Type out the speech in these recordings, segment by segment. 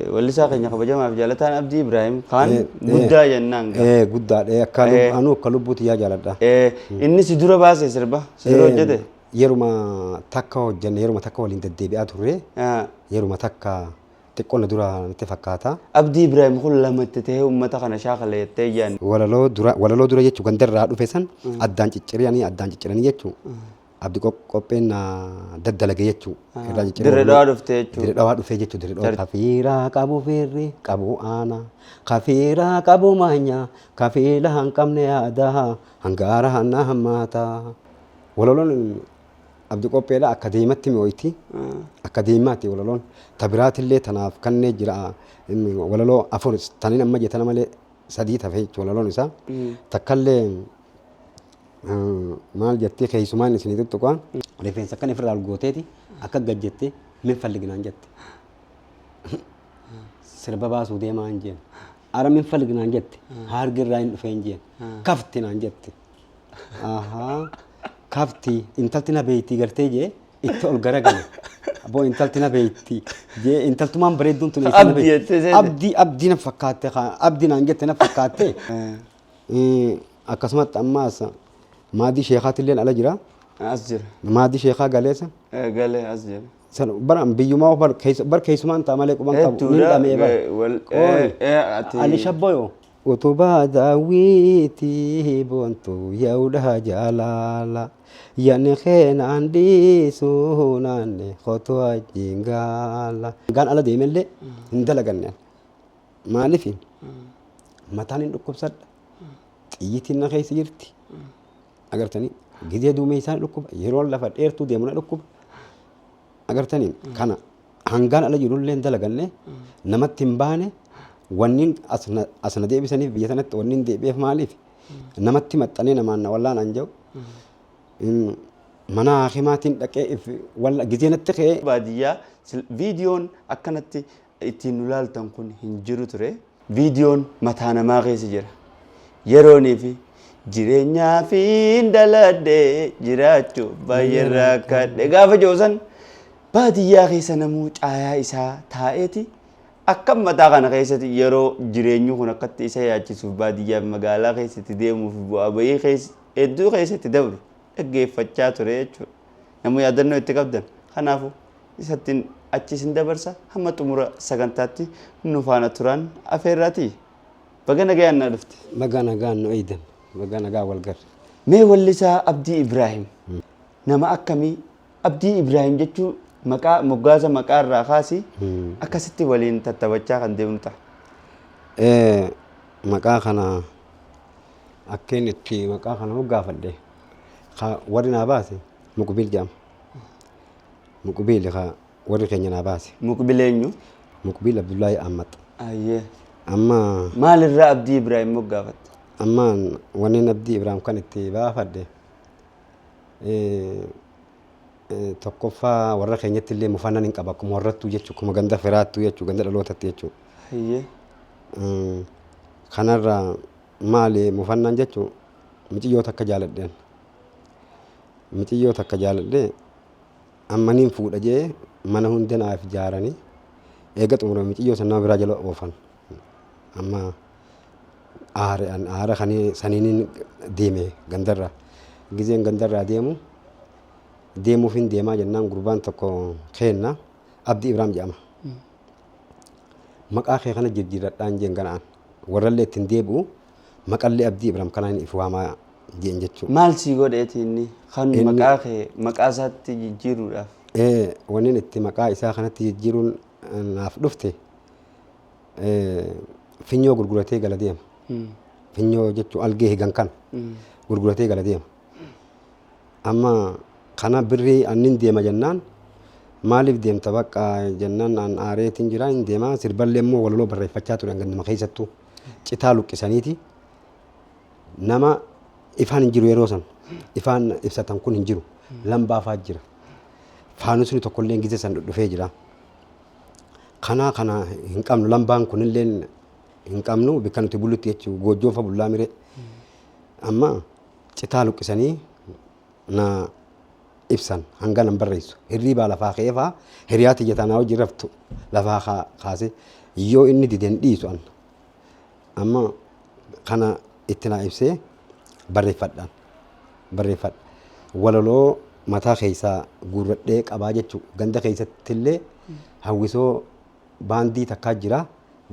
Wallisaa keenya kabajamaaf jaalataan Abdii Ibraahim kaan guddaa jennaan gaa. Guddaadha akka lubbuutti yaa jaaladha. Inni si dura baasee sirba sirba hojjete. Yeruma takka hojjenne yeruma takka waliin deddeebi'aa turre yeruma takka xiqqoon dura natti fakkaata. Abdii Ibraahim kun lamatti ta'ee uummata kana shaakala jettee ijaan. Walaloo dura jechuun gandarraa dhufe san addaan cicciranii jechuun. Abdi qopheen daddalage jechuun. Dirree dhawaa dhufte jechuun. Dirree dhawaa dhufee jechuun dirree dhawaa. Kafiiraa qabu feerri qabu aanaa. Kafiiraa qabu maanyaa. Kafiila hanqabne yaadaa. Hangaara hannaa hammaataa. Walaloon abdi qopheedha akka deematti mi'ooyti. Akka deemaatti walaloon. Tabiraatillee tanaaf kanneen jira. Walaloo afur taniin amma jetana malee sadii tafee jechuun walaloon isaa. Takkallee maal jettee keessumaan isin tuttuqaan rifeensa kan ifirraa gooteeti akka gajjettee min fallignaan jette. Sirba baasuu deemaa hin jeen. Ara min fallignaan jette. Hargirraa hin dhufee hin jeen. Kafti naan jette. Kafti intalti na beeytii gartee jee itti ol garagale. Aboo intalti na beeytii jee intaltumaan bareedduun tun abdii na fakkaatte abdii naan jette na fakkaatte. Akkasumatti ammaas maadii sheekaatillee ala jira. As jira. Maadii sheekaa galeessa. Galee as jira. San baran biyyumaa bar keessumaan ta'a malee quban qabu. Ni dhamee bara. Ali Shabboyo. Utubaa daawwitii boontuu yaa'udha jaalala. Yaani keenan dhiisuu naanne qotuu wajjin gaala. Gaan ala deemellee hin dalaganne. Maaliif mataan hin dhukkubsadha. Xiyyitiin na keessa jirti. Agartanii gidee duumee isaan dhukkuba yeroo lafa dheertuu deemu na dhukkuba. Agartanii kana hangaan ala jirullee hin dalaganne namatti hin baane wanniin asna deebisaniif biyya sanatti wanniin deebi'eef maaliif namatti maxxanee namaan wallaan an jedhu mana haakimaatiin dhaqee walla gidee natti ka'ee. Baadiyyaa viidiyoon akkanatti ittiin nu laaltan kun hin jiru ture. Viidiyoon mataa namaa keessa jira. Yeroonii fi jireenyaa fi daladhee jiraachuu baay'ee rakkadhe gaafa joosan baadiyyaa keessa namuu caayaa isaa taa'eeti akka mataa kana keessatti yeroo jireenyu kun akkatti isa yaachisuuf baadiyyaa fi magaalaa keessatti deemuuf bu'aa bahii hedduu keessatti dabru dhaggeeffachaa ture jechuudha. Namuu yaadannoo itti qabdan kanaafuu isattiin achis hin dabarsa hamma xumura sagantaatti nu faana turan afeerraati. Baga nagaan na dhufte. Baga nagaan nu eeydan. Baga nagaa walgar. Mee wallisaa Abdii Ibraahim nama akkamii Abdii Ibraahim jechuun maqaa moggaasa maqaa irraa kaasi akkasitti waliin tattaphachaa kan deemnu ta'a. Maqaa kana akkeen itti maqaa kana moggaafadhe warri naa baase Muqbil jedhama. Muqbil warri keenya naa baase. Muqbil eenyu? Muqbil Abdullaahi Ahmad. Ayyee. Amma maalirraa Abdii Ibraahim moggaafatte? Amma wanneen Abdii Ibraahim kan itti baafadhe tokkoffaa warra keenyatti illee mufannaan hin qaba akkuma warrattuu jechuudha akkuma ganda firaattuu jechuudha ganda dhalootatti jechuudha. Ayyee. Kanarraa maali mufannaan jechuun miciyyoo takka jaaladheen. Miciyyoo takka jaaladhee ammaniin fuudha jee mana hunda naaf ijaaranii eega xumura miciyyoo san nama biraa jala oofan. Amma aara kanii saniiniin deeme gandarraa. Gizeen gandarraa deemuuf hin deemaa jennaan gurbaan tokko keenna Abdii Ibraahim jedhama. Maqaa kee kana jijjiiradhaan jeen gana'an. Warrallee ittiin deebi'u maqallee Abdii Ibraahim kanaan if waamaa jeen jechuudha. Maal sii godheeti inni kan maqaa kee maqaa isaatti jijjiiruudhaaf? Wanni itti maqaa isaa kanatti jijjiiruun naaf dhufte finyoo gurguratee gala deema. Finyoo jechuun algee higan kan gurguratee gala deema. Amma kana birrii annin deema jennaan maaliif deemta bakka jennaan an aareetiin jira hin deema sirballee immoo walaloo barreeffachaa ture ganduma keessattuu citaa luqqisaniiti nama ifaan hin jiru yeroo san ifaan ibsatan kun hin jiru lambaafaa jira faanusni tokkollee gise san dhufee jira kana hin qabnu lambaan kunillee hin qabnu bikka nuti bullutti jechuu goojjoon fa bullaa mire amma citaa luqqisanii na ibsan hanga nan barreessu hirriibaa lafaa keefaa hiriyaati jetanaa hojii raftu lafaa kaase yoo inni dideen dhiisu an amma kana itti naa ibsee barreeffadhaan barreeffadha walaloo mataa keessaa guurradhee qabaa jechuudha ganda keessatti illee hawwisoo baandii takkaa jira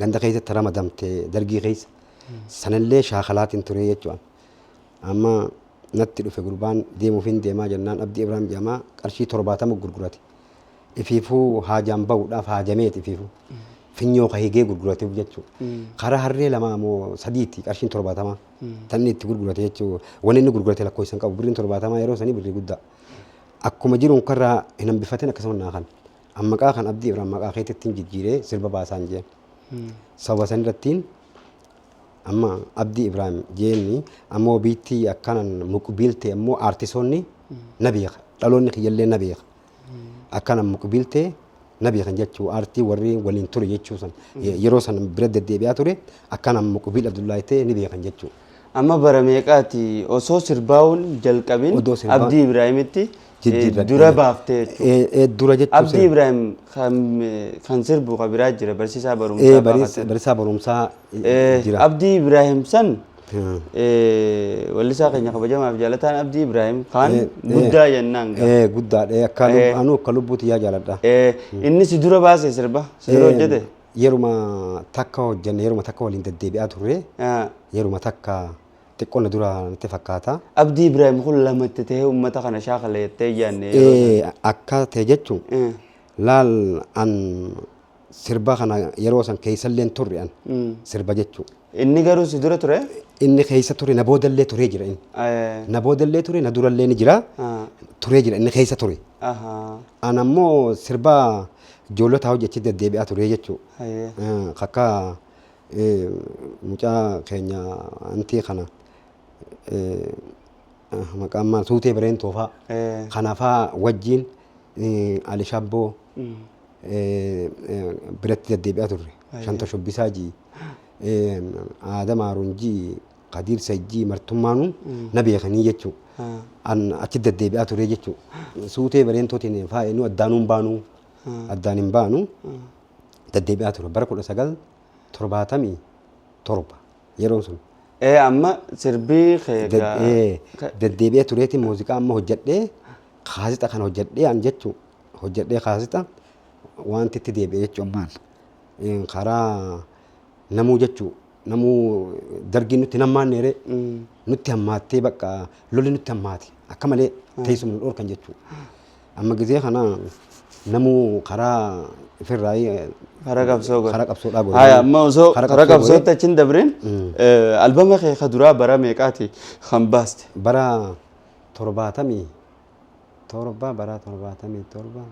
ganda keessatti ramadamte dargii keessa sanallee shaakalaatiin ture jechuudha amma natti dhufe gurbaan deemuuf hin deemaa jennaan Abdii Ibraahim jedhama qarshii 70 gurgurate ifiifuu haajaan bahuudhaaf haajameet ifiifuu finyoo kahigee gurgurateef jechuudha karaa harree lama moo sadiitti qarshiin 70 tanni itti gurgurate jechuudha wanni inni gurgurate lakkoofsan qabu birriin 70 yeroo sanii birrii guddaa akkuma jiruun karraa hin hambifatin akkasuma naakan maqaa kan Abdii Ibraahim maqaa keetettiin jijjiiree sirba baasaan jeen sababa san irrattiin amma Abdii Ibraahim jeenni ammoo biitti akkanan muqbiiltee ammoo aartisoonni na beeka dhaloonni kiyyallee na beeka akkanan muqbiiltee na beekan jechuu aartii warri waliin ture jechuu san yeroo san bira deddeebi'aa ture akkanan muqbiil Abdullaahi ta'e ni beekan jechuu amma bara meeqaati osoo sirbaawun jalqabin Abdii Ibraahimitti dura baaftee dura jechuun Abdii Ibraahim kan sirbu qabiraa jira barsiisaa barumsaa barsiisaa barumsaa jira Abdii Ibraahim san wallisaa keenya kabajamaaf jaalataan Abdii Ibraahim kan guddaa jennaan guddaadha akka anu akka lubbuuti yaa jaaladha inni si dura baase sirba si dura hojjete yeruma takka hojjenne yeruma takka waliin deddeebi'aa turre yeruma takka xiqqoon dura natti fakkaata Abdii Ibraahim kun lamatti ta'ee uummata kana shaakala jettee yaanne akka ta'e jechuun laal an sirba kana yeroo san keessallee turre an sirba jechuun inni garuu si dura ture inni keessa ture na boodallee turee jira inni na boodallee ture na durallee ni jira turee jira inni keessa ture an ammoo sirba ijoollota hojjechi deddeebi'aa ture jechuudha akka mucaa keenya antii kana maqaan maal suutee bireentoo fa'aa kanaafaa wajjin Ali Shabboo biratti deddeebi'aa turre Shanta Shubbisaa jii Aadam Haarunjii Qadiir Sajjii martummaanu na beekanii jechuudha an achi deddeebi'aa ture jechuudha suutee bireentootiin fa'aa nu addaanuun baanuu addaan hin baanu deddeebi'aa ture bara 1977 yeroon sun amma sirbii keegaa deddeebi'ee tureetiin muuziqaa amma hojjedhee kaasita kan hojjedhee an jechuu hojjedhee kaasita wanti itti deebi'ee jechuu ammaan karaa namuu jechuu namuu dargiin nutti nammaanneere nutti hammaattee bakka lolli nutti hammaate akka malee teessuma nu dhorkan jechuu amma gizee kana namuu karaa ifirraa karaa qabsoodhaa godhu haya amma osoo karaa qabsootti achiin dabrin albama kee ka duraa bara meeqaati kan baaste bara 77 bara 77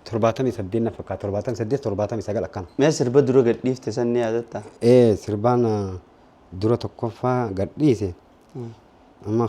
78 na fakkaata 78 79 akkana mee sirba dura gadhiifte san ni yaadatta sirbaan dura tokkoffaa gadhiise amma